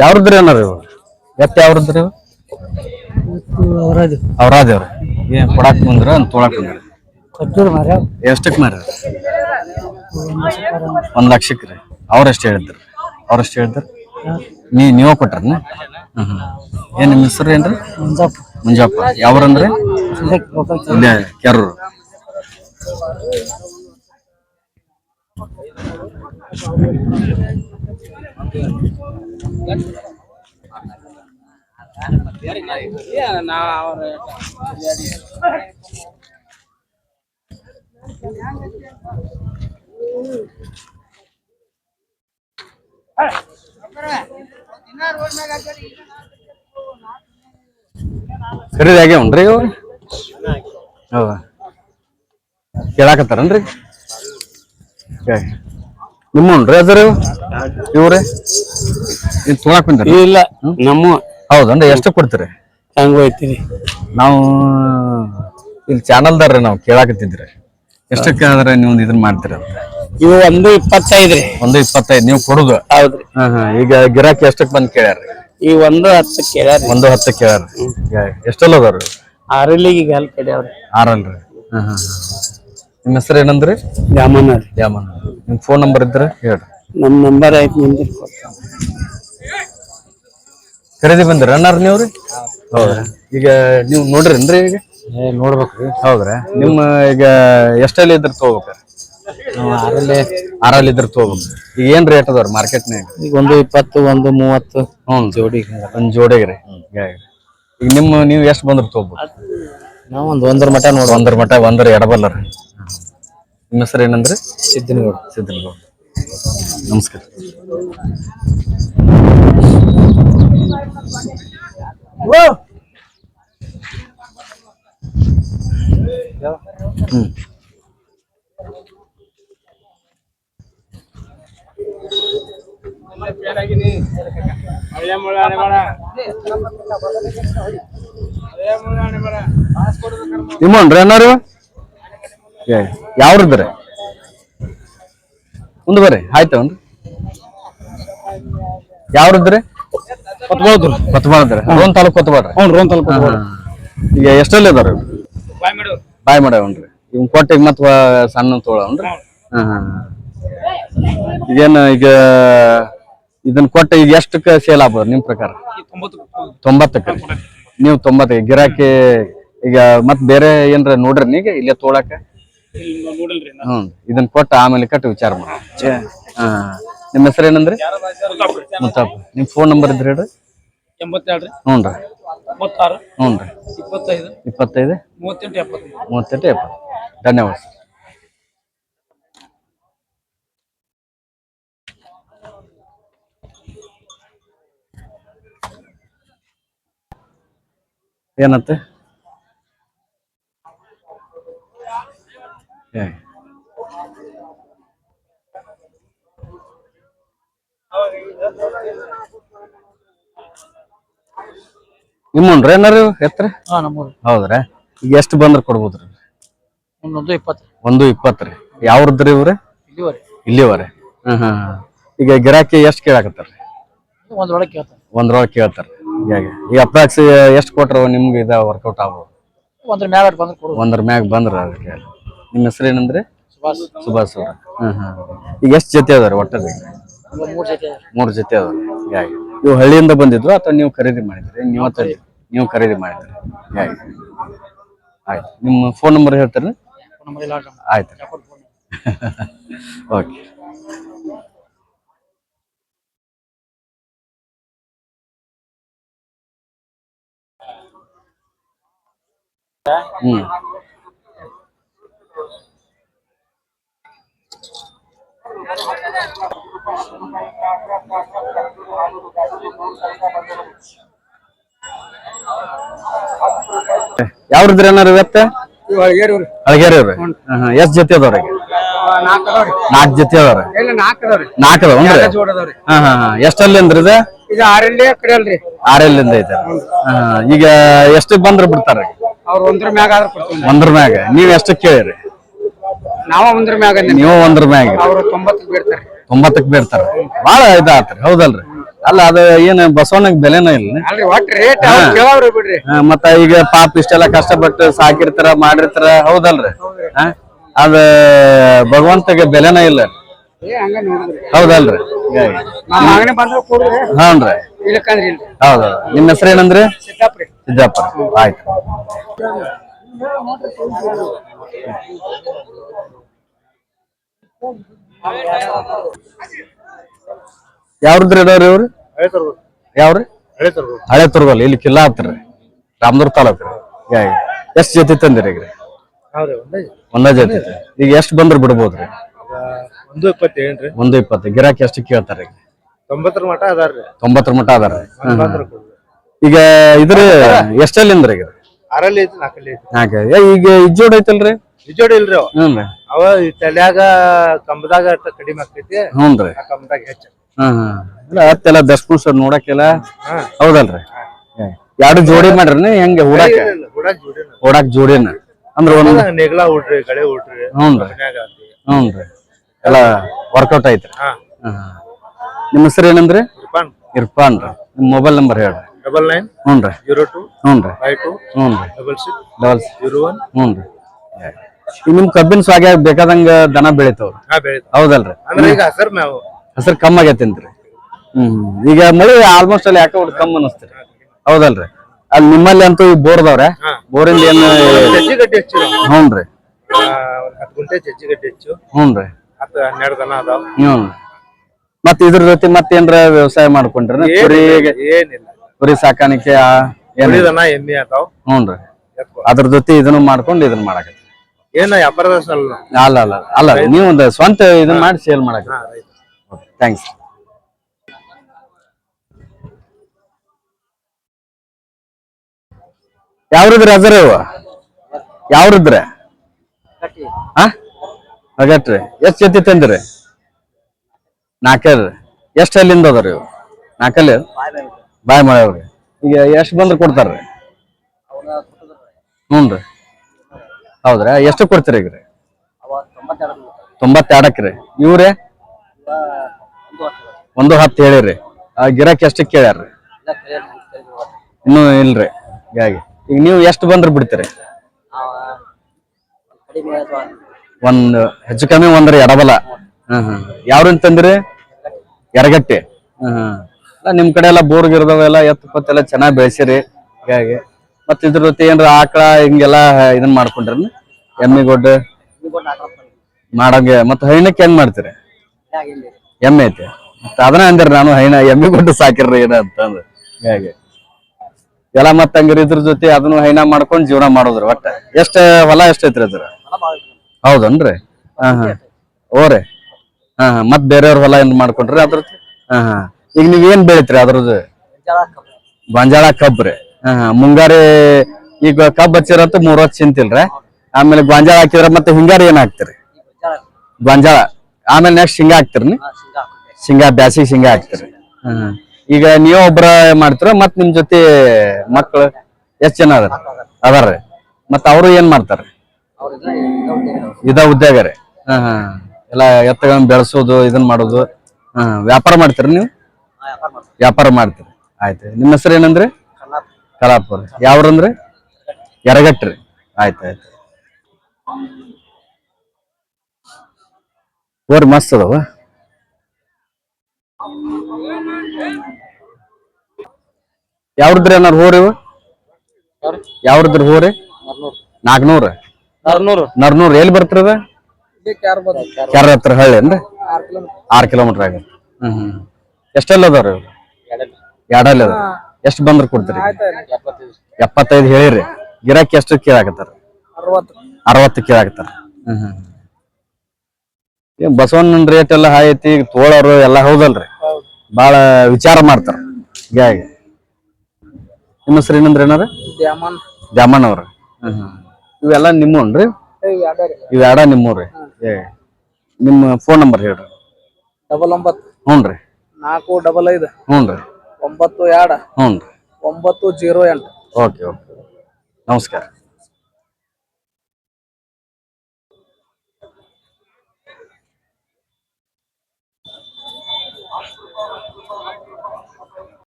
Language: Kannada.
ಯಾವ್ರದ್ರಿ ಅನ್ನಾರ ಇವು ಎತ್ತ ಯಾವ್ರದ್ರಿ ಇವು ಅವ್ರಾದೇವ್ರಿ ಏನ್ ಕೊಡಾಕ್ ಬಂದ್ರ ಅಂತ ತೊಳಕ್ ಬಂದ್ರಿ ಎಷ್ಟಕ್ ಮಾರ 1,00,000 ರೀ ಅವ್ರೆಷ್ಟು ಹೇಳಿದ್ರಿ ಅವ್ರೆಷ್ಟು ಹೇಳಿದ್ರಿ ನೀವ ಕೊಟ್ರನ ಏನ್ ನಿಮ್ಮ ಹೆಸರು ಏನ್ರಿ ಮುಂಜಾಪ ಯಾವ್ರಂದ್ರಿ ಕೆರೂರು ಖರೀದಿ ಆಗ್ಯಾವನ್ರಿ ಇವ್ ಹೌದಾ ಕೇಳಾಕತ್ತಾರನ್ರಿ ನಿಮ್ಮನ್ರಿ ಅದ್ರ ಇವ್ರಿ ನೀನ್ ತೊಳಾಕ್ ಬಂದ್ರಿ ಇಲ್ಲ ನಮ್ಮ ಹೌದನ್ರಿ ಎಷ್ಟು ಕೊಡ್ತೀರಿ ಹಂಗ ಹೋಯ್ತೀರಿ ನಾವು ಇಲ್ಲಿ ಚಾನಲ್ದಾರ್ರಿ ನಾವು ಕೇಳಾಕತ್ತಿದ್ರಿ ಎಷ್ಟಕ್ಕೆ ಆದ್ರೆ ನೀವು ಇದನ್ನ ಮಾಡ್ತೀರ ಇವು 1,25 ರೀ 1,25 ನೀವು ಕೊಡುದು ಹೌದ್ರಿ ಈಗ ಗಿರಾಕಿ ಎಷ್ಟಕ್ ಬಂದ್ ಕೇಳ್ಯಾರ್ರಿ ಈ 1,10 ಕೇಳ್ಯಾರ 1,10 ಕೇಳ್ಯಾರ ಎಷ್ಟೆಲ್ಲ ಅದಾವ್ರಿ 6 ಈಗ ಅಲ್ಲಿ ಕೇಳ್ಯಾವ್ರಿ 6 ಅಲ್ರಿ ನಿಮ್ಮ ಹೆಸರು ಏನಂದ್ರಿ ದ್ಯಾಮಣ್ಣ ನಿಮ್ ಫೋನ್ ನಂಬರ್ ಇದ್ರೆ ಹೇಳ್ರಿ ನಮ್ ನಂಬರ್ ಐತಿ ನಿಮ್ದು ಖರೀದಿ ಬಂದ್ರಿ ಅಣ್ಣಾರ ನೀವ್ರಿ ಹೌದ್ರಾ ಈಗ ನೀವು ನೋಡ್ರಿನ್ರಿ ಈಗ ನೋಡ್ಬೇಕ್ರಿ ಹೌದ್ರಾ ನಿಮ್ಮ ಈಗ ಎಷ್ಟಲ್ಲಿ ಇದ್ರ ತಗೋಬೇಕ ಆರಲ್ಲಿ ಇದ್ರ ತಗೋಬೇಕು ಈಗ ಏನ್ ರೇಟ್ ಅದಾವ್ರಿ ಮಾರ್ಕೆಟ್ನಾಗ ಈಗ 1,20 1,30 ಜೋಡಿ ಒಂದ್ ಜೋಡಿಗ್ರಿ ಈಗ ನೀವು ಎಷ್ಟು ಬಂದ್ರ ತಗೋಬೇಕು ನಾವ್ ಒಂದ್ರ ಮಟ ನೋಡ್ ಒಂದ್ರ ಎಡಬಲ್ಲರ ನಿಮ್ಮ ಹೆಸರು ಏನಂದ್ರಿ ಸಿದ್ದನಗೌಡ ನಮಸ್ಕಾರ ನಿಮ್ಮನ್ರಿ ಅಣ್ಣಾರು ಯಾವ್ರಿದ್ರಿ ಮುಂದೆ ಬರ್ರಿ ಆಯ್ತವನ್ರಿ ಯಾವ್ರಿದ್ರಿ ಕೊತ್ಬಾಳದ್ರಿ ರೋನ್ ತಾಲೂಕ್ ಕೊತ್ಬಾಳ್ರಿ ಈಗ ಎಷ್ಟಲ್ಲಿ ಅದಾರ ಬಾಯ್ ಮಾಡ್ಯಾವನ್ರಿ ಇವ್ ಕೊಟ್ಟಿಗೆ ಮತ್ ಸಣ್ಣ ತೊಳವನ್ರಿ ಈಗ ಇದನ್ನ ಕೊಟ್ಟ ಈಗ ಎಷ್ಟಕ್ಕೆ ಸೇಲ್ ಆಗ್ಬೋದು ನಿಮ್ ಪ್ರಕಾರ 90ಕ್ಕೆ ನೀವು 90 ಗಿರಾಕಿ ಈಗ ಮತ್ ಬೇರೆ ಏನ್ರ ನೋಡ್ರಿ ನೀಗ ಇಲ್ಲೇ ತೋಳಕ ಇದನ್ನ ಕೊಟ್ಟ ಆಮೇಲೆ ಕಟ್ಟಿ ವಿಚಾರ ಮಾಡಿ ನಿಮ್ಮ ಹೆಸರು ಏನಂದ್ರಿ ಮುತ್ತಪ್ಪ ನಿಮ್ ಫೋನ್ ನಂಬರ್ ಇದ್ರಿ ಹೇಳ್ರಿ 82 ಹ್ಞೂನ್ರಿ 36 ಹ್ಞೂನ್ರಿ 25 38 70 ಧನ್ಯವಾದ ಏನತ್ತೆ ನಿಮ್ಮನ್ರಿ ಏನಾರ ಎತ್ತರ ಹೌದ್ರಾ ಈಗ ಎಷ್ಟು ಬಂದ್ರ ಕೊಡ್ಬೋದ್ರಿ 1,20 ರೀ ಯಾವ್ರದ್ರಿ ಇವ್ರಿ ಇಲ್ಲಿವರೆ ಈಗ ಗಿರಾಕಿ ಎಷ್ಟ್ ಕೇಳಾಕತ್ತಾರ ಒಂದ್ರೊಳಗೆ ಕೇಳ್ತಾರ ಈಗ ಅಪ್ರಾಕ್ಸ್ ಎಷ್ಟು ಕೊಟ್ರ ನಿಮ್ಗೆ ಇದ ವರ್ಕೌಟ್ ಆಗ್ಬೋದು ಒಂದ್ರ ಮ್ಯಾಗ ಬಂದ್ರ ಅದಕ್ಕೆ ನಿಮ್ಮ ಹೆಸರು ಏನಂದ್ರಿ ಸುಭಾಷ್ ಅವ್ರ ಈಗ ಎಷ್ಟು ಜೊತೆ ಅದಾರ ಒಟ್ಟಲ್ಲಿ 3 ಜೊತೆ ಅದಾರ ಇವು ಹಳ್ಳಿಯಿಂದ ಬಂದಿದ್ವು ಅಥವಾ ನೀವು ಖರೀದಿ ಮಾಡಿದ್ರಿ ನೀವು ಖರೀದಿ ಮಾಡಿದ್ರಿ ಆಯ್ತು ನಿಮ್ಮ ಫೋನ್ ನಂಬರ್ ಹೇಳ್ತಾರ ಆಯ್ತು ಓಕೆ ಯಾವ್ರದ್ರಿ ಏನಾರ ಇವತ್ತ ಅಳಗೇರಿ ಅವ್ರಿ ಎಷ್ಟ್ ಜೊತೆ ಅದಾವ್ರಿ 4 ಜೊತೆ ಅದಾವ್ರಿ 4 ಅದಾವ್ರಿ ಎಷ್ಟಲ್ಲಿ ಅಂದ್ರಿ ಇದು 6 ಐತೆ ಈಗ ಎಷ್ಟಕ್ ಬಂದ್ರ ಬಿಡ್ತಾರ ಅವ್ರ ಒಂದ್ರ ಮ್ಯಾಗ ನೀವ್ ಎಷ್ಟಕ್ ಕೇಳಿರಿ ನಾವ ಒಂದ್ರ ಮ್ಯಾಗ ನೀವು ಒಂದ್ರ ಮ್ಯಾಗ ಅವ್ರು 90 ಬಿಡ್ತಾರೆ 90ಕ್ಕೆ ಬೇಡ್ತಾರ ಬಾಳ ಇದಾತ್ರಿ ಹೌದಲ್ರಿ ಅಲ್ಲ ಅದು ಏನ್ ಬಸವಣ್ಣಗ್ ಬೆಲೆನ ಇಲ್ಲ ಅಲ್ರಿ ಒಟ್ ರೇಟ್ ಕೇಳವ್ರಿ ಬಿಡ್ರಿ ಮತ್ತ ಈಗ ಪಾಪ ಇಷ್ಟೆಲ್ಲ ಕಷ್ಟಪಟ್ಟು ಸಾಕಿರ್ತಾರ ಮಾಡಿರ್ತಾರ ಹೌದಲ್ರಿ ಅದ ಭಗವಂತಗೆ ಬೆಲೆನ ಇಲ್ಲ ಹಂಗ ನೋಡಿದ್ರಿ ಹೌದಲ್ರಿ ನಮ್ಮ ಮಗನೇ ಬಂದ್ರೆ ಕೊಡ್ರಿ ಹ್ಞೂನ್ರಿ ಇಲ್ಲಕಂದ್ರಿ ಇಲ್ರಿ ಹೌದು ನಿಮ್ಮ ಹೆಸರು ಏನಂದ್ರಿ ಸಿದ್ದಾಪ್ರಿ ಸಿದ್ದಪ್ಪ ಆಯ್ತು ಯಾವ್ರದ್ರಿ ಇದಾವ್ರಿ ಇವ್ರು ಯಾವ್ರಿ ಹಳೆ ತುರ್ಗಲ್ ಇಲ್ಲಿ ಕಿಲ್ಲಾ ಹತ್ರಿ ರಾಮದುರ್ಗ ತಾಲೂಕ್ ರೀ ಎಷ್ಟ್ ಜೊತೆ ತಂದಿರಿ ಈಗ ಒಂದೇ ಜೊತೆ ಈಗ ಎಷ್ಟ್ ಬಂದ್ರ ಬಿಡ್ಬೋದ್ರಿ 120 ಗಿರಾಕಿ ಎಷ್ಟು ಕೇಳ್ತಾರ 90 ಮಟ ಅದಾರ್ರಿ 90 ಮಟ ಅದಾರ್ರಿ ಈಗ ಇದ್ರ ಎಷ್ಟಲ್ಲಿಂದ್ರಿ ಈಗ ಆರಲ್ಲಿ ಐತಿ ನಾಲ್ಕಲ್ಲಿ ಐತಿ ಹಾಗೆ ಈಗ ಇಜ್ಜೋಡ್ ಐತಲ್ರಿ ಇಜೋಡಿ ಇಲ್ರಿ ಹ್ಞೂನ್ರಿ ಅವ ತಲ್ಯಾಗ ಕಂಬದಾಗ ಕಡಿಮೆ ಆಕೈತಿ ಹ್ಞೂನ್ರಿ ಕಂಬದಾಗ ಹೆಚ್ಚ ಇಲ್ಲ ಹತ್ತೆಲ್ಲ ದಸ್ಪುಸ್ ನೋಡಕ್ಕೆಲ್ಲ ಹೌದಲ್ರಿ ಎರಡು ಜೋಡಿ ಮಾಡ್ರಿ ಹೆಂಗ ಹೂಡಾಕ ಹೂಡಾಕ್ ಜೋಡಿನ ಅಂದ್ರ ಒಂದ್ ನೆಗ್ಲಾ ಹುಡ್ರಿ ಗಳೆ ಹುಡ್ರಿ ಹ್ಞೂನ್ರಿ ಎಲ್ಲ ವರ್ಕೌಟ್ ಐತ್ರಿ ನಿಮ್ಮ ಹೆಸರು ಏನಂದ್ರಿ ಇರ್ಫಾನ್ ರೀ ನಿಮ್ಮ ಮೊಬೈಲ್ ನಂಬರ್ ಹೇಳ್ರಿ 99 ಹ್ಞೂನ್ರಿ 02 ಹ್ಞೂನ್ರಿ 52 ಹ್ಞೂನ್ರಿ 66 01 ಹ್ಞೂನ್ರಿ ಈಗ ನಿಮ್ ಕಬ್ಬಿನ ಸ್ವಾಗ್ಯಾಗ ಬೇಕಾದಂಗ ದನ ಬೆಳಿತಾವ್ರಿ ಹೌದಲ್ರಿ ಅಂದ್ರೆ ಈಗ ಹಸರ್ ಮೇವು ಹೆಸರು ಕಮ್ಮ ಆಗೈತೇನ್ರಿ ಈಗ ಮಳಿ ಆಲ್ಮೋಸ್ಟ್ ಅಲ್ಲಿ ಯಾಕೆ ಕಮ್ಮಿ ಅನಸ್ತೀರಿ ಹೌದಲ್ರಿ ಅಲ್ಲಿ ನಿಮ್ಮಲ್ಲಿ ಅಂತೂ ಈ ಬೋರ್ದವ್ರೆ ಬೋರಿಂದ ಏನು ಜಜ್ಜಿ ಗಡ್ಡಿ ಹೆಚ್ಚು ಹ್ಞೂನ್ರಿ 10 ಗುಂಟೆ ಜಜ್ಜಿ ಗಡ್ಡಿ ಹೆಚ್ಚು ಹ್ಞೂನ್ರಿ 12 ದನ ಅದಾವ ಹ್ಞೂ ಮತ್ ಇದ್ರ ಜೊತೆ ಮತ್ತೇನ್ರ ವ್ಯವಸಾಯ ಮಾಡ್ಕೊಂಡ್ರಿ ಏನಿಲ್ಲ ಕುರಿ ಸಾಕಾಣಿಕೆ ದನ ಎಮ್ಮೆ ಅದಾವ ಹ್ಞೂನ್ರಿ ಅದ್ರ ಜೊತೆ ಇದನ್ನು ಮಾಡ್ಕೊಂಡು ಇದನ್ನ ಮಾಡಕತ್ತಿ ಏನ ವ್ಯಾಪಾರದ ಸಲ ಅಲ್ಲ ನೀವು ಒಂದು ಸ್ವಂತ ಇದನ್ನ ಮಾಡಿ ಸೇಲ್ ಮಾಡಕ ಥ್ಯಾಂಕ್ಸ್ ಯಾವ್ರಿದ್ರಿ ಅಜರ್ ಇವ ಯಾವ್ರಿದ್ರೆ ಹಾಗಟ್ರಿ ಎಷ್ಟ್ ಜೊತೆ ತಂದ್ರಿ 4 ಎಷ್ಟ್ ಅಲ್ಲಿಂದ ಅದಾರ ಇವು 4 ಬಾಯ್ ಮಾಡ್ಯಾವ್ರಿ ಈಗ ಎಷ್ಟ್ ಬಂದ್ರ ಕೊಡ್ತಾರ್ರಿ ಹ್ಞೂನ್ರಿ ಹೌದ್ರಾ ಎಷ್ಟು ಕೊಡ್ತೀರಿ ಈಗ ರೀ 92 ಇವ್ರೆ 110 ಹೇಳಿರಿ ಗಿರಾಕಿ ಎಷ್ಟಕ್ಕೆ ಕೇಳ್ಯಾರ್ರಿ ಇನ್ನೂ ಇಲ್ರಿ ಹೀಗಾಗಿ ಈಗ ನೀವು ಎಷ್ಟು ಬಂದ್ರೆ ಬಿಡ್ತೀರಿ ಒಂದ್ ಹೆಚ್ಚು ಕಮ್ಮಿ ಒಂದ್ರಿ ಎಡಬಲ ಯಾವ್ರಿಂದ ತಂದ್ರಿ ಎರಗಟ್ಟಿ ನಿಮ್ ಕಡೆ ಎಲ್ಲ ಬೋರ್ಗ್ ಇರ್ದಾವೆಲ್ಲ ಎತ್ತುಪತ್ತೆಲ್ಲ ಚೆನ್ನಾಗಿ ಬೆಳೆಸಿರಿ ಹೀಗಾಗಿ ಮತ್ ಇದ್ರ ಜೊತೆ ಏನ್ರ ಆಕಳ ಹಿಂಗೆಲ್ಲ ಇದನ್ ಮಾಡ್ಕೊಂಡ್ರಿ ಎಮ್ಮಿಗೊಡ್ಡ ಮಾಡಂಗೆ ಮತ್ ಹೈನಕ್ಕೆ ಹೆಂಗ್ ಮಾಡ್ತೀರಿ ಎಮ್ಮೆ ಐತಿ ಮತ್ತ ಅದನ್ನ ಅಂದಿರಿ ನಾನು ಹೈನ ಎಮ್ಮಿಗೊಡ್ಡ ಸಾಕಿರ್ರಿ ಏನ ಅಂತಂದು ಹೀಗಾಗಿ ಎಲ್ಲ ಮತ್ತ ಹಂಗಿರಿ ಇದ್ರ ಜೊತೆ ಅದನ್ನು ಹೈನಾ ಮಾಡ್ಕೊಂಡ್ ಜೀವನ ಮಾಡೋದ್ರಿ ಒಟ್ಟ ಎಷ್ಟ ಹೊಲ ಎಷ್ಟ ಐತ್ರಿ ಅದ್ರ ಹೌದನ್ರಿ ಓರಿ ಮತ್ ಬೇರೆಯವ್ರ ಹೊಲ ಏನ್ ಮಾಡ್ಕೊಂಡ್ರಿ ಅದ್ರದ್ದು ಈಗ ನೀವ್ ಏನ್ ಬೆಳಿತ್ರಿ ಅದ್ರದ್ದು ಗೊಂಜಾಳ ಕಬ್ರಿ ಮುಂಗಾರಿ ಈಗ ಕಬ್ಬ್ ಹಚ್ಚಿರಂತ 3 ವರ್ಷ ಚಿಂತಿಲ್ರಿ ಆಮೇಲೆ ಗೊಂಜಾಳ ಹಾಕಿದ್ರ ಮತ್ತೆ ಹಿಂಗಾರಿ ಏನ್ ಹಾಕ್ತಿರಿ ಗೊಂಜಾಳ ಆಮೇಲೆ ನೆಕ್ಸ್ಟ್ ಶೇಂಗಾ ಹಾಕ್ತಿರಿ ಶೇಂಗಾ ಬ್ಯಾಸಿಗೆ ಶೇಂಗಾ ಹಾಕ್ತಿರಿ ಈಗ ನೀವ್ ಒಬ್ರ ಮಾಡ್ತೀರ ಮತ್ ನಿಮ್ ಜೊತೆ ಮಕ್ಳು ಎಷ್ಟ್ ಜನ ಅದಾರ್ರಿ ಮತ್ ಅವ್ರು ಏನ್ ಮಾಡ್ತಾರ ಇದ ಉದ್ಯೋಗ ರೀ ಎಲ್ಲ ಎತ್ತಗಳನ್ನ ಬೆಳೆಸೋದು ಇದನ್ ಮಾಡೋದು ವ್ಯಾಪಾರ ಮಾಡ್ತೀರಿ ನೀವು ವ್ಯಾಪಾರ ಮಾಡ್ತೀರಿ ಆಯ್ತು ನಿಮ್ಮ ಹೆಸರು ಏನಂದ್ರಿ ಕಲಾಪುರ ಯಾವ್ರಂದ್ರಿ ಎರಗಟ್ರಿ ಆಯ್ತು ಓರಿ ಮಸ್ತ್ ಅದಾವ ಯಾವ್ರದ್ರಿ ಏನಾರು ಹೋರಿ ಯಾವ್ರದ್ರಿ ಹೋರಿ 400 ನರ್ನೂರ್ ಎಲ್ಲಿ ಬರ್ತದ ಕ್ಯಾರ ಹತ್ರ ಹಳ್ಳಿ ಏನ್ರಿ 6 ಕಿಲೋಮೀಟರ್ ಆಗತ್ತೆ ಎಷ್ಟೆಲ್ಲ ಅದಾವ್ರಿ ಎರಡಲ್ಲಿ ಅದ ಎಷ್ಟ್ ಬಂದ್ರ ಕೊಡ್ತೀರಿ 75 ಹೇಳಿರಿ ಗಿರಾಕಿ ಎಷ್ಟು ಕೇಳಾಕತ್ತಾರ 60 ಕೇಳಾಕತ್ತಾರ ಬಸವಣ್ಣನ ರೇಟ್ ಎಲ್ಲ ಹಾಯ್ ಐತಿ ತೋಳರು ಎಲ್ಲಾ ಹೌದಲ್ರಿ ಬಾಳ ವಿಚಾರ ಮಾಡ್ತಾರ ಹೀಗಾಗಿ ನಿಮ್ಮ ಹೆಸರು ಏನಂದ್ರೆ ಏನಾರ ದ್ಯಾಮಣ್ಣ ಅವ್ರ ಇವೆಲ್ಲ ನಿಮ್ಮನ್ರಿ ಇವ್ ಎರಡ ನಿಮ್ಮವ್ರಿ ನಿಮ್ಮ ಫೋನ್ ನಂಬರ್ ಹೇಳ್ರಿ 99 ಹ್ಞೂನ್ರಿ 455 ಹ್ಞೂನ್ರಿ 92 ಹ್ಞೂನ್ರಿ 908 ಓಕೆ ನಮಸ್ಕಾರ